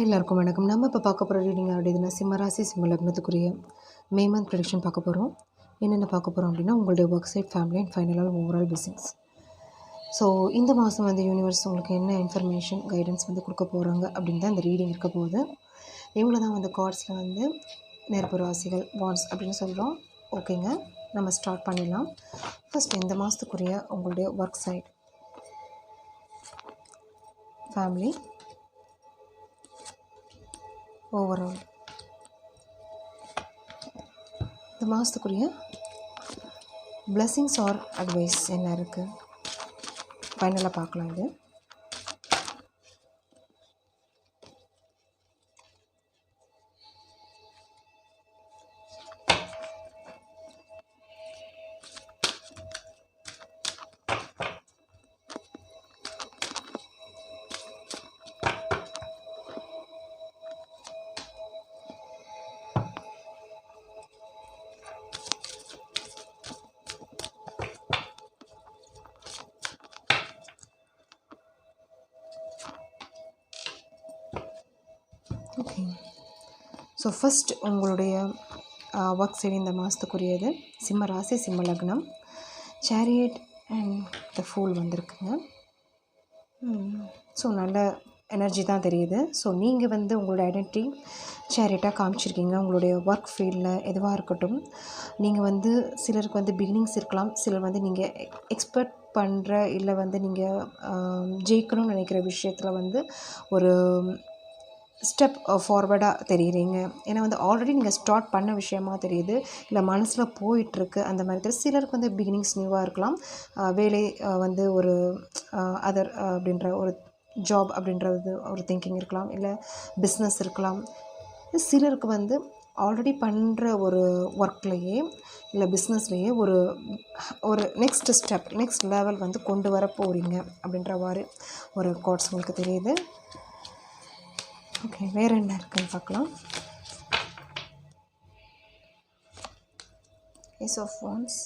எல்லாருக்கும் வணக்கம். நம்ம இப்போ பார்க்க போகிற ரீடிங் அப்படின்னா சிம்மராசி சிம்ம லக்னத்துக்குரிய மே மந்த் ப்ரெடிக்ஷன் பார்க்க போகிறோம். என்னென்ன பார்க்க போகிறோம் அப்படின்னா உங்களுடைய ஒர்க் சைட், ஃபேமிலி அண்ட் ஃபைனலாக ஓவரால் பிஸ்னஸ். ஸோ இந்த மாதம் வந்து யூனிவர்ஸ் உங்களுக்கு என்ன இன்ஃபர்மேஷன் கைடன்ஸ் வந்து கொடுக்க போகிறாங்க அப்படின்னு தான் இந்த ரீடிங் இருக்க போகுது. இவங்கள தான் வந்து கார்ட்ஸில் வந்து நெருப்பு ராசிகள் வான்ஸ் அப்படின்னு சொல்கிறோம். ஓகேங்க, நம்ம ஸ்டார்ட் பண்ணிடலாம். ஃபஸ்ட் இந்த மாதத்துக்குரிய உங்களுடைய ஒர்க் சைட், ஃபேமிலி, ஓவரால் இந்த மாதத்துக்குரிய பிளெஸிங்ஸ் ஆர் அட்வைஸ் என்ன இருக்குது ஃபைனலாக பார்க்கலாம். இது ஓகே. ஸோ ஃபஸ்ட் உங்களுடைய ஒர்க் சைடு இந்த மாதத்துக்குரியது சிம்ம ராசி சிம்ம லக்னம், சேரியட் அண்ட் த ஃபூல் வந்திருக்குங்க. ஸோ நல்ல எனர்ஜி தான் தெரியுது. ஸோ நீங்கள் வந்து உங்களோட ஐடென்டிட்டி சேரியட்டாக காமிச்சிருக்கீங்க. உங்களுடைய ஒர்க் ஃபீல்டில் எதுவாக இருக்கட்டும், நீங்கள் வந்து சிலருக்கு வந்து பிகினிங்ஸ் இருக்கலாம், சிலர் வந்து நீங்கள் எக்ஸ்பெக்ட் பண்ணுற இல்லை வந்து நீங்கள் ஜெயிக்கணும்னு நினைக்கிற விஷயத்தில் வந்து ஒரு ஸ்டெப் ஃபார்வர்டாக தெரியுறீங்க. ஏன்னா வந்து ஆல்ரெடி நீங்கள் ஸ்டார்ட் பண்ண விஷயமா தெரியுது, இல்லை மனசில் போயிட்டுருக்கு அந்த மாதிரி தெரியுது. சிலருக்கு வந்து பிகினிங்ஸ் நியூவாக இருக்கலாம், வேலை வந்து ஒரு அதர் அப்படின்ற ஒரு ஜாப் அப்படின்றது ஒரு திங்கிங் இருக்கலாம், இல்லை பிஸ்னஸ் இருக்கலாம். சிலருக்கு வந்து ஆல்ரெடி பண்ணுற ஒரு ஒர்க்லேயே இல்லை பிஸ்னஸ்லேயே ஒரு ஒரு நெக்ஸ்ட் ஸ்டெப், நெக்ஸ்ட் லெவல் வந்து கொண்டு வர போகிறீங்க அப்படின்ற மாதிரி ஒரு கார்ட்ஸ் உங்களுக்கு தெரியுது. ஓகே, வேறு என்ன இருக்குன்னு பார்க்கலாம். Ace of wands,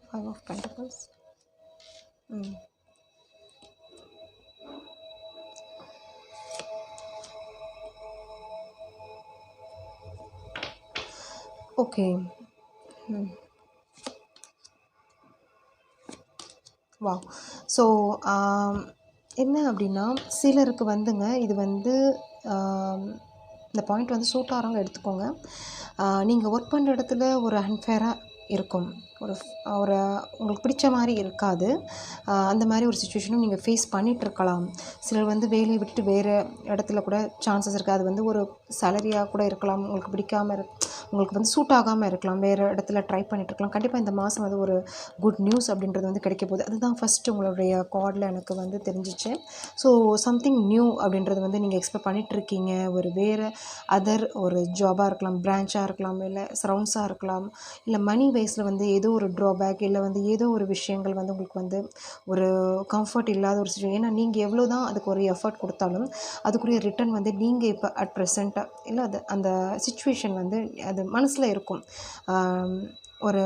five of pentacles, okay. வா. ஸோ என்ன அப்படின்னா சிலருக்கு வந்துங்க இது வந்து இந்த பாயிண்ட் வந்து சூட் ஆகிறவங்க எடுத்துக்கோங்க. நீங்கள் ஒர்க் பண்ணுற இடத்துல ஒரு அன்ஃபேராக இருக்கும், ஒரு ஒரு உங்களுக்கு பிடிச்ச மாதிரி இருக்காது. அந்த மாதிரி ஒரு சுச்சுவேஷனும் நீங்கள் ஃபேஸ் பண்ணிகிட்ருக்கலாம். சிலர் வந்து வேலையை விட்டு வேறு இடத்துல கூட சான்சஸ் இருக்குது. அது வந்து ஒரு சேலரியாக கூட இருக்கலாம், உங்களுக்கு பிடிக்காமல் உங்களுக்கு வந்து சூட் ஆகாமல் இருக்கலாம், வேறு இடத்துல ட்ரை பண்ணிகிட்ருக்கலாம். கண்டிப்பாக இந்த மாதம் வந்து ஒரு குட் நியூஸ் அப்படின்றது வந்து கிடைக்க போகுது. அதுதான் ஃபஸ்ட்டு உங்களுடைய கார்டில் எனக்கு வந்து தெரிஞ்சிச்சு. ஸோ சம்திங் நியூ அப்படின்றது வந்து நீங்கள் எக்ஸ்பெக்ட் பண்ணிகிட்ருக்கீங்க. ஒரு வேறு அதர் ஒரு ஜாபாக இருக்கலாம், பிரான்ச்சாக இருக்கலாம், இல்லை சரௌண்ட்ஸாக இருக்கலாம், இல்லை மணி வைஸில் வந்து ஏதோ ஒரு ட்ராபேக், இல்லை வந்து ஏதோ ஒரு விஷயங்கள் வந்து உங்களுக்கு வந்து ஒரு கம்ஃபர்ட் இல்லாத ஒரு சுச்சுவேஷன். ஏன்னா நீங்கள் எவ்வளோ தான் அதுக்கு ஒரு எஃபர்ட் கொடுத்தாலும் அதுக்குரிய ரிட்டர்ன் வந்து நீங்கள் இப்போ அட் ப்ரெசண்ட்டாக இல்லை அது அந்த சுச்சுவேஷன் வந்து அது மனசில் இருக்கும். ஒரு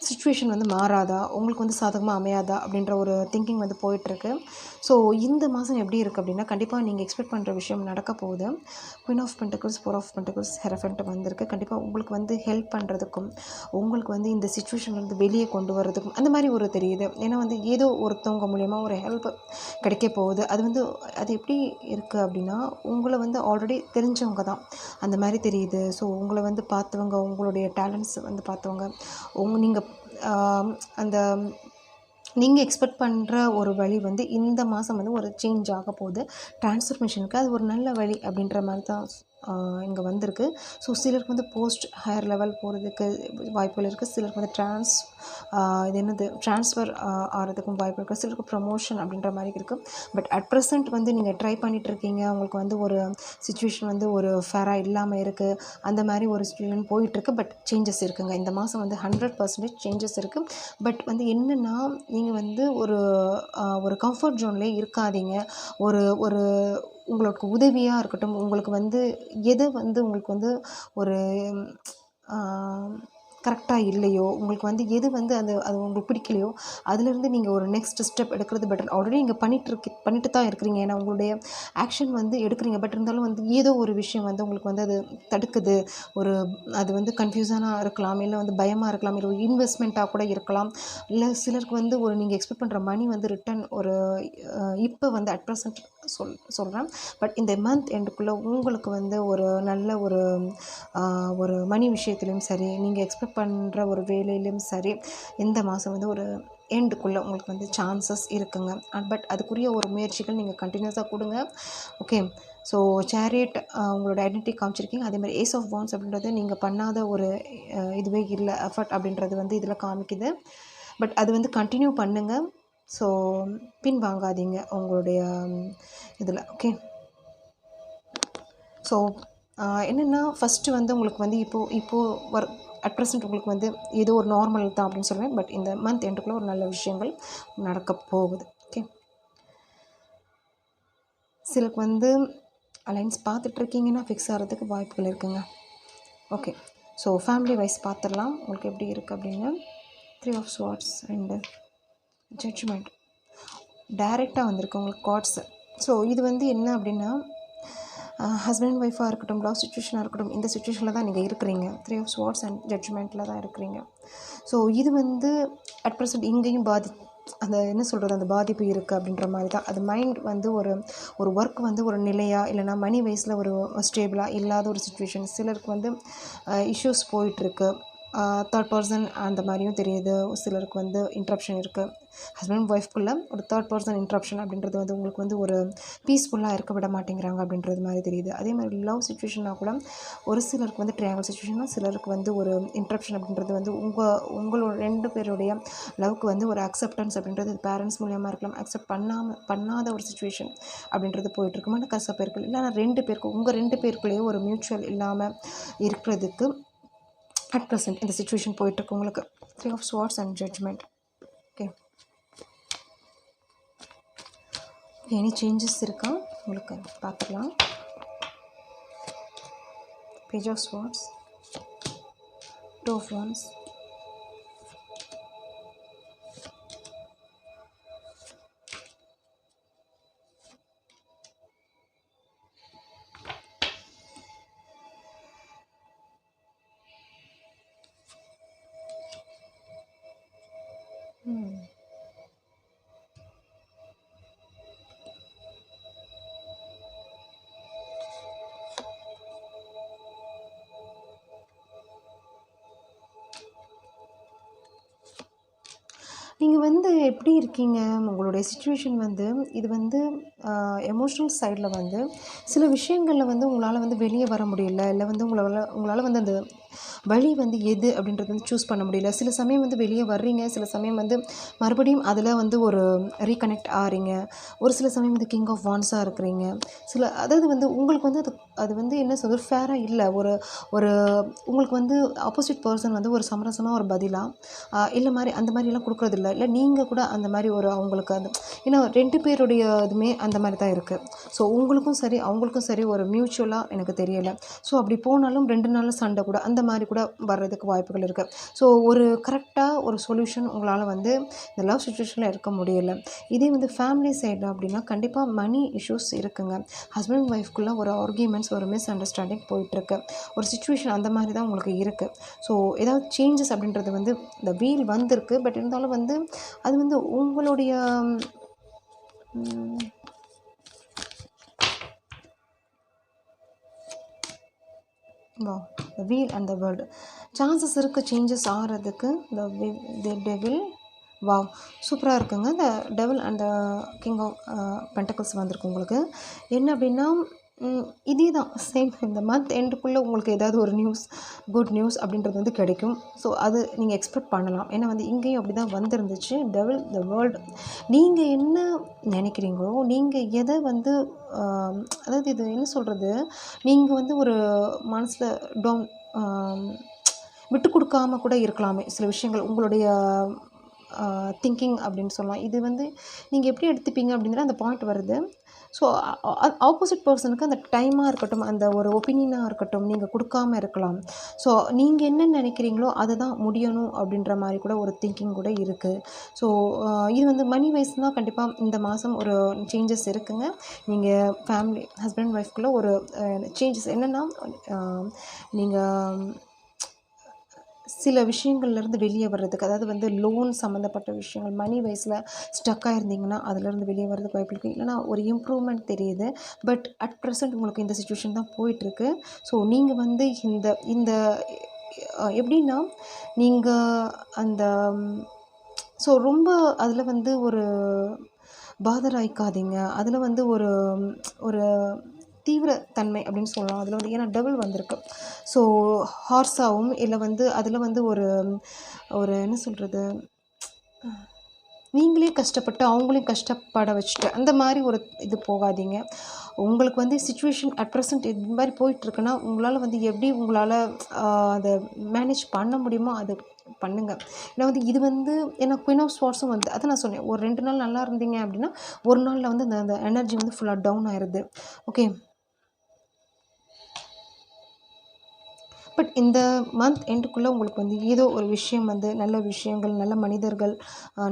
சுச்சுவேஷன் வந்து மாறாதா, உங்களுக்கு வந்து சாதகமாக அமையாதா அப்படின்ற ஒரு திங்கிங் வந்து போயிட்டுருக்கு. ஸோ இந்த மாதம் எப்படி இருக்குது அப்படின்னா கண்டிப்பாக நீங்கள் எக்ஸ்பெக்ட் பண்ணுற விஷயம் நடக்க போகுது. Queen of pentacles, four of pentacles, hierophant வந்திருக்கு. கண்டிப்பாக உங்களுக்கு வந்து ஹெல்ப் பண்ணுறதுக்கும் உங்களுக்கு வந்து இந்த சுச்சுவேஷன்லேருந்து வெளியே கொண்டு வரதுக்கும் அந்த மாதிரி ஒரு தெரியுது. ஏன்னா வந்து ஏதோ ஒருத்தவங்க மூலயமா ஒரு ஹெல்ப் கிடைக்க போகுது. அது வந்து அது எப்படி இருக்குது அப்படின்னா உங்களை வந்து ஆல்ரெடி தெரிஞ்சவங்க தான் அந்த மாதிரி தெரியுது. ஸோ உங்களை வந்து பார்த்தவங்க, உங்களுடைய டேலண்ட்ஸ் வந்து பார்த்தவங்க, நீங்கள் அந்த நீங்கள் எக்ஸ்பெக்ட் பண்ணுற ஒரு வழி வந்து இந்த மாதம் வந்து ஒரு சேஞ்ச் ஆக போகுது. ட்ரான்ஸ்ஃபர்மேஷனுக்கு அது ஒரு நல்ல வழி அப்படின்ற மாதிரி தான் இங்கே வந்திருக்கு. ஸோ சிலருக்கு வந்து போஸ்ட் ஹையர் லெவல் போகிறதுக்கு வாய்ப்புகள் இருக்குது. சிலருக்கு வந்து இது என்னது ட்ரான்ஸ்ஃபர் ஆகிறதுக்கும் வாய்ப்பு இருக்குது. சிலருக்கு ப்ரமோஷன் அப்படின்ற மாதிரி இருக்குது. பட் அட் ப்ரெசென்ட் வந்து நீங்கள் ட்ரை பண்ணிகிட்ருக்கீங்க, உங்களுக்கு வந்து ஒரு சுச்சுவேஷன் வந்து ஒரு ஃபேராக இல்லாமல் இருக்குது, அந்த மாதிரி ஒரு சுச்சுவேஷன் போயிட்டுருக்கு. பட் சேஞ்சஸ் இருக்குங்க. இந்த மாதம் வந்து 100% சேஞ்சஸ் இருக்குது. பட் வந்து என்னென்னா நீங்கள் வந்து ஒரு கம்ஃபர்ட் ஜோன்லேயே இருக்காதீங்க. ஒரு ஒரு உங்களுக்கு உதவியாக இருக்கட்டும், உங்களுக்கு வந்து எது வந்து உங்களுக்கு வந்து ஒரு கரெக்டாக இல்லையோ, உங்களுக்கு வந்து எது வந்து அது அது உங்களுக்கு பிடிக்கலையோ, அதுலேருந்து நீங்கள் ஒரு நெக்ஸ்ட் ஸ்டெப் எடுக்கிறது பெட்டர். ஆல்ரெடி நீங்கள் பண்ணிட்டு தான் இருக்கிறீங்க. ஏன்னா உங்களுடைய ஆக்ஷன் வந்து எடுக்கிறீங்க. பட் இருந்தாலும் வந்து ஏதோ ஒரு விஷயம் வந்து உங்களுக்கு வந்து அது தடுக்குது. ஒரு அது வந்து கன்ஃப்யூஷனாக இருக்கலாம், இல்லை வந்து பயமாக இருக்கலாம், இல்லை ஒரு இன்வெஸ்ட்மெண்ட்டாக கூட இருக்கலாம். இல்லை சிலருக்கு வந்து ஒரு நீங்கள் எக்ஸ்பெக்ட் பண்ணுற மணி வந்து ரிட்டர்ன் ஒரு இப்போ வந்து அட் ப்ரெசென்ட் சொல்கிறேன். பட் இந்த மந்த் எண்டுக்குள்ளே உங்களுக்கு வந்து ஒரு நல்ல ஒரு மணி விஷயத்துலையும் சரி, நீங்கள் எக்ஸ்பெக்ட் பண்ணுற ஒரு வேலையிலையும் சரி, இந்த மாதம் வந்து ஒரு எண்டுக்குள்ளே உங்களுக்கு வந்து சான்சஸ் இருக்குங்க. பட் அதுக்குரிய ஒரு முயற்சிகள் நீங்கள் கண்டினியூஸாக கொடுங்க. ஓகே. ஸோ சேரியட் உங்களோட ஐடென்டிட்டி காமிச்சிருக்கீங்க. அதே மாதிரி ஏஸ் ஆஃப் வாண்ட்ஸ் அப்படின்றது நீங்கள் பண்ணாத ஒரு இதுவே இல்லை, எஃபர்ட் அப்படின்றது வந்து இதில் காமிக்குது. பட் அது வந்து கண்டினியூ பண்ணுங்கள். ஸோ பின் வாங்காதீங்க உங்களுடைய இதில். ஓகே. ஸோ என்னென்னா ஃபஸ்ட்டு வந்து உங்களுக்கு வந்து இப்போது அட் ப்ரெசென்ட் உங்களுக்கு வந்து ஏதோ ஒரு நார்மல் தான் அப்படின்னு சொல்லுவேன். பட் இந்த மந்த் எண்டுக்குள்ளே ஒரு நல்ல விஷயங்கள் நடக்க போகுது. ஓகே. சிலருக்கு வந்து அலைன்ஸ் பார்த்துட்ருக்கீங்கன்னா ஃபிக்ஸ் ஆகிறதுக்கு வாய்ப்புகள் இருக்குங்க. ஓகே. ஸோ ஃபேமிலி வைஸ் பார்த்துடலாம் உங்களுக்கு எப்படி இருக்குது அப்படின்னு. 3 ஆஃப் ஸ்வார்ட்ஸ் அண்டு ஜட்ஜ்மெண்ட் டைரெக்டாக வந்திருக்கு உங்களுக்கு கார்ட்ஸு. ஸோ இது வந்து என்ன அப்படின்னா, ஹஸ்பண்ட் அண்ட் ஒய்ஃபாக இருக்கட்டும், லவ் சுச்சுவேஷனாக இருக்கட்டும், இந்த சுச்சுவேஷனில் தான் நீங்கள் இருக்கிறீங்க. 3 ஆஃப் ஸ்வார்ட்ஸ் அண்ட் ஜட்ஜ்மெண்ட்டில் தான் இருக்கிறீங்க. ஸோ இது வந்து அட் ப்ரெசென்ட் இங்கேயும் அந்த என்ன சொல்கிறது, அந்த பாதிப்பு இருக்குது அப்படின்ற மாதிரி தான். அது மைண்ட் வந்து ஒரு ஒர்க் வந்து ஒரு நிலையாக, இல்லைனா மணி வைஸில் ஒரு ஸ்டேபிளாக இல்லாத ஒரு சுச்சுவேஷன். சிலருக்கு வந்து இஷ்யூஸ் போயிட்டுருக்கு. தேர்ட் பர்சன் அந்த மாதிரியும் தெரியுது. சிலருக்கு வந்து இன்ட்ரப்ஷன் இருக்குது. ஹஸ்பண்ட் அண்ட் ஒய்ஃப்குள்ளே ஒரு தேர்ட் பர்சன் இன்ட்ரப்ஷன் அப்படின்றது வந்து உங்களுக்கு வந்து ஒரு பீஸ்ஃபுல்லாக இருக்க விட மாட்டேங்கிறாங்க அப்படின்றது மாதிரி தெரியுது. அதே மாதிரி லவ் சுச்சுவேஷனாக கூட ஒரு சிலருக்கு வந்து ட்ரையாங்கிள் சுச்சுவேஷனாக, சிலருக்கு வந்து ஒரு இன்ட்ரப்ஷன் அப்படின்றது வந்து உங்களோட 2 பேருடைய லவ்க்கு வந்து ஒரு அக்செப்டன்ஸ் அப்படின்றது பேரண்ட்ஸ் மூலியமாக இருக்கலாம். அக்செப்ட் பண்ணாத ஒரு சுச்சுவேஷன் அப்படின்றது போயிட்டுருக்கு. மனக்கசப்பு இல்லைனா 2 பேருக்கும் உங்கள் 2 பேருக்குள்ளேயே ஒரு மியூச்சுவல் இல்லாமல் இருக்கிறதுக்கு அட் ப்ரெசென்ட் இந்த சுச்சுவேஷன் போயிட்டுருக்கு உங்களுக்கு. 3 of swords and judgment. Okay. Any changes இருக்கா உங்களுக்கு பார்த்துக்கலாம். Page of swords, 2 of wands, நீங்கள் வந்து எப்படி இருக்கீங்க, உங்களுடைய சிச்சுவேஷன் வந்து இது வந்து எமோஷ்னல் சைடில் வந்து சில விஷயங்களில் வந்து உங்களால் வந்து வெளியே வர முடியல, இல்லை வந்து உங்களால் வந்து அந்த வழி வந்து எது அப்படின்றது வந்து சூஸ் பண்ண முடியல. சில சமயம் வந்து வெளியே வர்றீங்க, சில சமயம் வந்து மறுபடியும் அதில் வந்து ஒரு ரீகனெக்ட் ஆகிறீங்க. ஒரு சில சமயம் வந்து கிங் ஆஃப் வாண்ட்ஸாக இருக்கிறீங்க. அதாவது வந்து உங்களுக்கு வந்து அது வந்து என்ன சொல்கிறது, ஃபேராக இல்லை. ஒரு உங்களுக்கு வந்து ஆப்போசிட் பர்சன் வந்து ஒரு சமரசமாக ஒரு பதிலாக இல்லை மாதிரி அந்த மாதிரிலாம் கொடுக்குறதில்ல. இல்லை நீங்கள் கூட அந்த மாதிரி ஒரு அவங்களுக்கு அந்த ஏன்னா 2 பேருடைய இதுவுமே அந்த மாதிரி தான் இருக்குது. ஸோ உங்களுக்கும் சரி அவங்களுக்கும் சரி ஒரு மியூச்சுவலாக எனக்கு தெரியலை. ஸோ அப்படி போனாலும் 2 நாளில் சண்டை கூட அந்த மாதிரி கூட வர்றதுக்கு வாய்ப்புகள் இருக்குது. ஸோ ஒரு கரெக்டாக ஒரு சொல்யூஷன் உங்களால் வந்து இந்த லவ் சுச்சுவேஷனில் இருக்க முடியலை. இதே வந்து ஃபேமிலி சைடில் அப்படின்னா கண்டிப்பாக மணி இஷ்யூஸ் இருக்குங்க. ஹஸ்பண்ட் அண்ட் ஒய்ஃப்குள்ளே ஒரு ஆர்கியூமெண்ட்ஸ், ஒரு மிஸ் அண்டர்ஸ்டாண்டிங் போயிட்டுருக்கு. ஒரு சுச்சுவேஷன் அந்த மாதிரி தான் உங்களுக்கு இருக்குது. ஸோ ஏதாவது சேஞ்சஸ் அப்படின்றது வந்து இந்த வீல் வந்திருக்கு. பட் இருந்தாலும் வந்து அது வந்து உங்களுடைய the wheel and the world chances இருக்குது சேஞ்சஸ் ஆகிறதுக்கு. the devil வாவ் சூப்பராக இருக்குங்க. இந்த devil and the king of pentacles வந்திருக்கு உங்களுக்கு. என்ன அப்படின்னா இதே தான் சேம் இந்த மந்த் எண்டுக்குள்ளே உங்களுக்கு ஏதாவது ஒரு குட் நியூஸ் அப்படின்றது வந்து கிடைக்கும். ஸோ அது நீங்கள் எக்ஸ்பெக்ட் பண்ணலாம். ஏன்னா வந்து இங்கேயும் அப்படி தான் வந்திருந்துச்சு. Devil, the world. நீங்கள் என்ன நினைக்கிறீங்களோ, நீங்கள் எதை வந்து அதாவது இது என்ன சொல்கிறது, நீங்கள் வந்து ஒரு மனசில் விட்டு கொடுக்காம கூட இருக்கலாமே சில விஷயங்கள். உங்களுடைய திங்கிங் அப்படின்னு சொல்லலாம். இது வந்து நீங்கள் எப்படி எடுத்துப்பீங்க அப்படிங்கிற அந்த பாயிண்ட் வருது. ஸோ ஆப்போசிட் பர்சனுக்கு அந்த டைமாக இருக்கட்டும், அந்த ஒரு ஒப்பீனியனாக இருக்கட்டும், நீங்கள் கொடுக்காம இருக்கலாம். ஸோ நீங்கள் என்ன நினைக்கிறீங்களோ அதுதான் முடியணும் அப்படின்ற மாதிரி கூட ஒரு திங்கிங் கூட இருக்குது. ஸோ இது வந்து மணி வைஸ்னால் கண்டிப்பாக இந்த மாதம் ஒரு சேஞ்சஸ் இருக்குங்க. நீங்கள் ஃபேமிலி ஹஸ்பண்ட் அண்ட் ஒய்ஃப்குள்ளே ஒரு சேஞ்சஸ் என்னென்னா, நீங்கள் சில விஷயங்கள்லேருந்து வெளியே வர்றதுக்கு, அதாவது வந்து லோன் சம்மந்தப்பட்ட விஷயங்கள் மணி வைஸில் ஸ்டக்காக இருந்தீங்கன்னா அதிலேருந்து வெளியே வர்றதுக்கு வாய்ப்பு இருக்குது. இல்லைனா ஒரு இம்ப்ரூவ்மெண்ட் தெரியுது. பட் அட் ப்ரெசென்ட் உங்களுக்கு இந்த சிச்சுவேஷன் தான் போயிட்டுருக்கு. ஸோ நீங்கள் வந்து இந்த இந்த எப்படின்னா நீங்கள் அந்த ஸோ ரொம்ப அதில் வந்து ஒரு பாதர் ஆயிக்காதீங்க. அதில் வந்து ஒரு ஒரு தீவிரத்தன்மை அப்படின்னு சொல்லலாம். அதில் வந்து ஏன்னா டபுள் வந்திருக்கு. ஸோ ஹார்ஸாகவும் இல்லை வந்து அதில் வந்து ஒரு ஒரு என்ன சொல்கிறது, நீங்களே கஷ்டப்பட்டு அவங்களையும் கஷ்டப்பட வச்சுட்டு அந்த மாதிரி ஒரு இது போகாதீங்க. உங்களுக்கு வந்து சிச்சுவேஷன் அட் ப்ரெசென்ட் இது மாதிரி போயிட்டுருக்குன்னா உங்களால் வந்து எப்படி உங்களால் அதை மேனேஜ் பண்ண முடியுமோ அது பண்ணுங்கள். ஏன்னா வந்து இது வந்து ஏன்னா குயின் ஆஃப் ஸ்வார்ட்ஸும் வந்து அதை நான் சொன்னேன், ஒரு 2 நாள் நல்லா இருந்தீங்க அப்படின்னா ஒரு நாளில் வந்து அந்த அந்த எனர்ஜி வந்து ஃபுல்லாக டவுன் ஆயிடுது. ஓகே, பட் இந்த மந்த் எண்டுக்குள்ளே உங்களுக்கு வந்து ஏதோ ஒரு விஷயம் வந்து நல்ல விஷயங்கள், நல்ல மனிதர்கள்,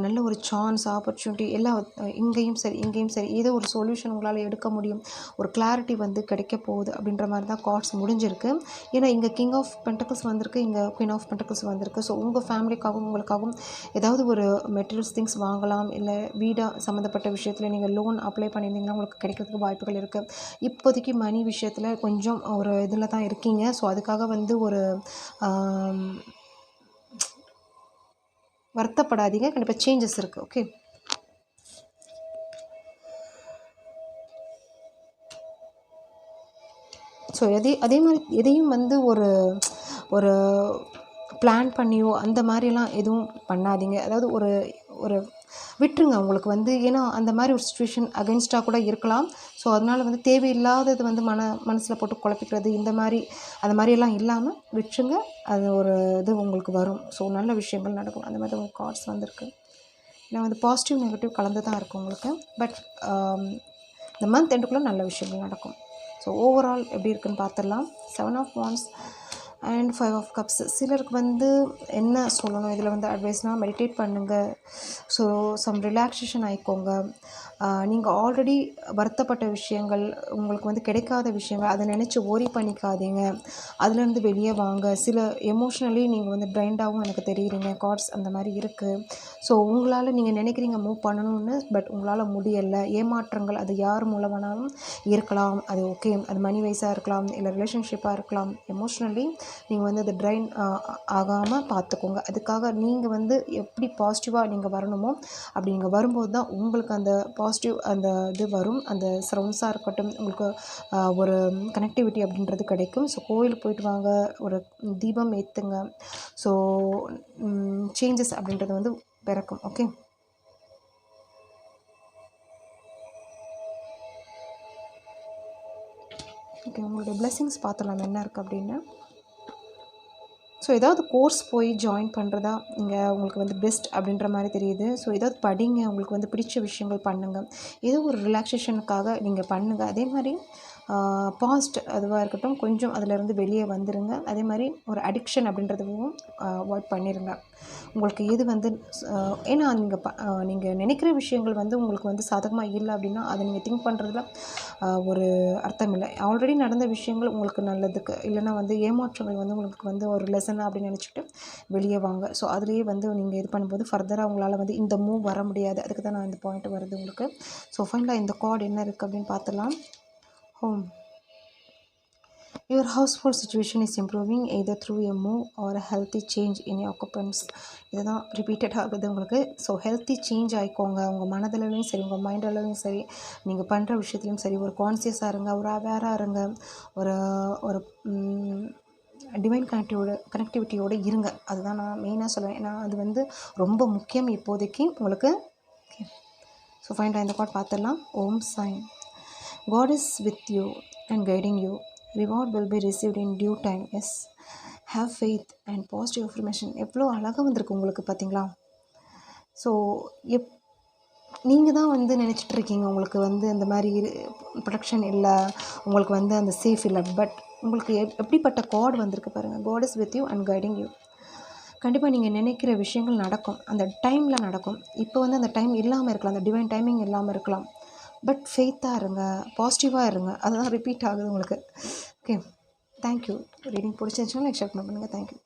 நல்ல ஒரு சான்ஸ், ஆப்பர்ச்சுனிட்டி எல்லாம் இங்கேயும் சரி இங்கேயும் சரி ஏதோ ஒரு சொல்யூஷன் உங்களால் எடுக்க முடியும். ஒரு கிளாரிட்டி வந்து கிடைக்க போகுது அப்படின்ற மாதிரி தான் கார்ட்ஸ் முடிஞ்சிருக்கு. ஏன்னா இங்கே கிங் ஆஃப் பென்டக்கிள்ஸ் வந்திருக்கு, இங்கே குயின் ஆஃப் பென்டக்கிள்ஸ் வந்திருக்கு. ஸோ உங்கள் ஃபேமிலிக்காகவும் உங்களுக்காகவும் ஏதாவது ஒரு மெட்டீரியல்ஸ் திங்ஸ் வாங்கலாம். இல்லை வீடாக சம்மந்தப்பட்ட விஷயத்தில் நீங்கள் லோன் அப்ளை பண்ணியிருந்தீங்கன்னா உங்களுக்கு கிடைக்கிறதுக்கு வாய்ப்புகள் இருக்குது. இப்போதைக்கு மணி விஷயத்தில் கொஞ்சம் ஒரு இதில் தான் இருக்கீங்க. ஸோ அதுக்காக வந்து ஒரு வருத்தப்படாதீங்க. கண்டிப்பாக சேஞ்சஸ் இருக்குது. ஓகே, ஸோ அதே மாதிரி எதையும் வந்து ஒரு ஒரு பிளான் பண்ணியோ அந்த மாதிரிலாம் எதுவும் பண்ணாதீங்க. அதாவது ஒரு ஒரு விட்டுருங்க. உங்களுக்கு வந்து ஏன்னா அந்த மாதிரி ஒரு சுச்சுவேஷன் அகென்ஸ்டாக கூட இருக்கலாம். ஸோ அதனால் வந்து தேவையில்லாதது வந்து மனசில் போட்டு குழப்பிக்கிறது இந்த மாதிரி அந்த மாதிரியெல்லாம் இல்லாமல் விட்டுருங்க. அது ஒரு இது உங்களுக்கு வரும். ஸோ நல்ல விஷயங்கள் நடக்கும். அந்த மாதிரி உங்களுக்கு கார்ட்ஸ் வந்திருக்கு. ஏன்னா வந்து பாசிட்டிவ் நெகட்டிவ் கலந்து தான் இருக்கும் உங்களுக்கு. பட் இந்த மந்த் எண்டுக்குள்ளே நல்ல விஷயங்கள் நடக்கும். ஸோ ஓவரால் எப்படி இருக்குன்னு பார்த்துடலாம். 7 of wands and 5 of cups. சிலருக்கு வந்து என்ன சொல்லணும் இதில் வந்து அட்வைஸ்னால், மெடிடேட் பண்ணுங்கள். ஸோ சம் ரிலாக்ஸேஷன் ஆகிக்கோங்க. நீங்கள் ஆல்ரெடி வருத்தப்பட்ட விஷயங்கள், உங்களுக்கு வந்து கிடைக்காத விஷயங்கள் அதை நினச்சி ஓரி பண்ணிக்காதீங்க. அதுலேருந்து வெளியே வாங்க. சில எமோஷ்னலி நீங்கள் வந்து ட்ரைண்டாகவும் எனக்கு தெரியுறீங்க. கார்ட்ஸ் அந்த மாதிரி இருக்குது. ஸோ உங்களால் நீங்கள் நினைக்கிறீங்க மூவ் பண்ணணும்னு, பட் உங்களால் முடியலை. ஏமாற்றங்கள் அது யார் மூலமானாலும் இருக்கலாம். அது ஓகே, அது மணி வைஸாக இருக்கலாம், இல்லை ரிலேஷன்ஷிப்பாக இருக்கலாம். எமோஷ்னலி நீங்கள் வந்து அது ட்ரைன் ஆகாமல் பார்த்துக்கோங்க. அதுக்காக நீங்கள் வந்து எப்படி பாசிட்டிவாக நீங்கள் வரணுமோ அப்படி நீங்கள் வரும்போது தான் உங்களுக்கு அந்த பாசிட்டிவ் அந்த இது வரும். அந்த சரௌண்ட்ஸாக இருக்கட்டும், உங்களுக்கு ஒரு கனெக்டிவிட்டி அப்படின்றது கிடைக்கும். ஸோ கோயிலுக்கு போயிட்டு வாங்க, ஒரு தீபம் ஏற்றுங்க. ஸோ சேஞ்சஸ் அப்படின்றது வந்து பிறக்கும். ஓகே, ஓகே, உங்களுடைய பிளெஸிங்ஸ் பார்த்துலாம் என்ன இருக்குது அப்படின்னு. ஸோ ஏதாவது கோர்ஸ் போய் ஜாயின் பண்ணுறதா இங்கே உங்களுக்கு வந்து பெஸ்ட் அப்படின்ற மாதிரி தெரியுது. ஸோ ஏதாவது படிங்க, உங்களுக்கு வந்து பிடிச்ச விஷயங்கள் பண்ணுங்கள். ஏதோ ஒரு ரிலாக்ஸேஷனுக்காக நீங்கள் பண்ணுங்கள். அதே மாதிரி பாஸ்ட் அதுவாக இருக்கட்டும், கொஞ்சம் அதிலேருந்து வெளியே வந்துடுங்க. அதே மாதிரி ஒரு அடிக்ஷன் அப்படின்றதுவும் அவாய்ட் பண்ணிடுங்க. உங்களுக்கு எது வந்து ஏன்னா நீங்கள் நினைக்கிற விஷயங்கள் வந்து உங்களுக்கு வந்து சாதகமாக இல்லை அப்படின்னா அதை நீங்கள் திங்க் பண்ணுறதுல ஒரு அர்த்தம் இல்லை. ஆல்ரெடி நடந்த விஷயங்கள் உங்களுக்கு நல்லதுக்கு, இல்லைனா வந்து ஏமாற்றங்கள் வந்து உங்களுக்கு வந்து ஒரு லெசனாக அப்படின்னு நினச்சிட்டு வெளியே வாங்க. ஸோ அதுலேயே வந்து நீங்கள் இது பண்ணும்போது ஃபர்தராக உங்களால் வந்து இந்த மூவ் வர முடியாது. அதுக்கு தான் நான் இந்த பாயிண்ட் வருது உங்களுக்கு. ஸோ ஃபைனலாக இந்த கார்டு என்ன இருக்குது அப்படின்னு பார்த்துலாம். Home. Your household situation is improving either through a move or a healthy change in your occupants. இதுதான் ரிப்பீட்டட் ஆகுது உங்களுக்கு. ஸோ ஹெல்த்தி சேஞ்ச் ஆகிக்கோங்க. உங்கள் மனதளவுலையும் சரி, உங்கள் மைண்ட் அளவுலையும் சரி, நீங்கள் பண்ணுற விஷயத்துலையும் சரி, ஒரு கான்சியஸாக இருங்க, ஒரு அவேராக இருங்க, ஒரு ஒரு டிவைன் கனெக்டிவிட்டியோடு இருங்க. அதுதான் நான் மெயினாக சொல்லுவேன். ஏன்னா அது வந்து ரொம்ப முக்கியம் இப்போதைக்கு உங்களுக்கு. ஓகே, ஸோ ஃபைனலாக இந்த கார்ட் பார்த்துடலாம். ஓம் Sai. God is with you and guiding you. Reward will be received in due time. Yes. Have faith and positive affirmation. எவ்வளோ அழகாக வந்திருக்கு உங்களுக்கு பார்த்தீங்களா? ஸோ எப் நீங்கள் தான் வந்து நினச்சிட்ருக்கீங்க உங்களுக்கு வந்து இந்த மாதிரி ப்ரொடெக்ஷன் இல்லை, உங்களுக்கு வந்து அந்த சேஃப் இல்லை. பட் உங்களுக்கு எப்படிப்பட்ட காட் வந்திருக்கு பாருங்கள். God is with you and guiding you. கண்டிப்பாக நீங்கள் நினைக்கிற விஷயங்கள் நடக்கும், அந்த டைமில் நடக்கும். இப்போ வந்து அந்த டைம் இல்லாமல் இருக்கலாம், அந்த டிவைன் டைமிங் இல்லாமல் இருக்கலாம். பட் ஃபெய்த்தாக இருங்க, பாசிட்டிவாக இருங்க. அதுதான் ரிப்பீட் ஆகுது உங்களுக்கு. Okay, thank you. ரீடிங் பிடிச்சிருந்துச்சுன்னா லைக் ஷேர் பண்ணுங்கள். தேங்க்யூ.